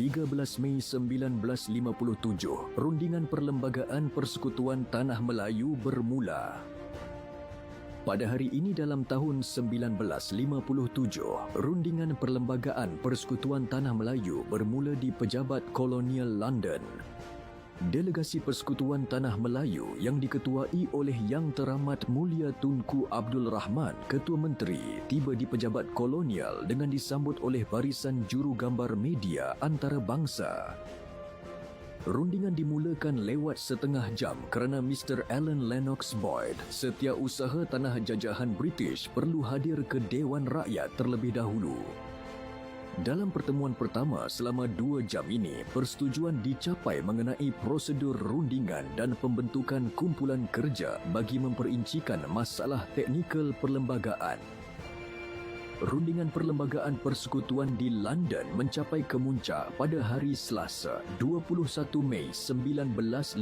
13 Mei 1957, rundingan Perlembagaan Persekutuan Tanah Melayu bermula. Pada hari ini dalam tahun 1957, rundingan Perlembagaan Persekutuan Tanah Melayu bermula di Pejabat Kolonial London. Delegasi Persekutuan Tanah Melayu yang diketuai oleh Yang Teramat Mulia Tunku Abdul Rahman, Ketua Menteri, tiba di Pejabat Kolonial dengan disambut oleh barisan juru gambar media antarabangsa. Rundingan dimulakan lewat setengah jam kerana Mr. Alan Lennox Boyd, setiausaha tanah jajahan British, perlu hadir ke Dewan Rakyat terlebih dahulu. Dalam pertemuan pertama selama 2 jam ini, persetujuan dicapai mengenai prosedur rundingan dan pembentukan kumpulan kerja bagi memperincikan masalah teknikal perlembagaan. Rundingan Perlembagaan Persekutuan di London mencapai kemuncak pada hari Selasa, 21 Mei 1957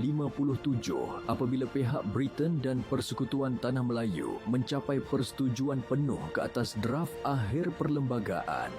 apabila pihak Britain dan Persekutuan Tanah Melayu mencapai persetujuan penuh ke atas draft akhir perlembagaan.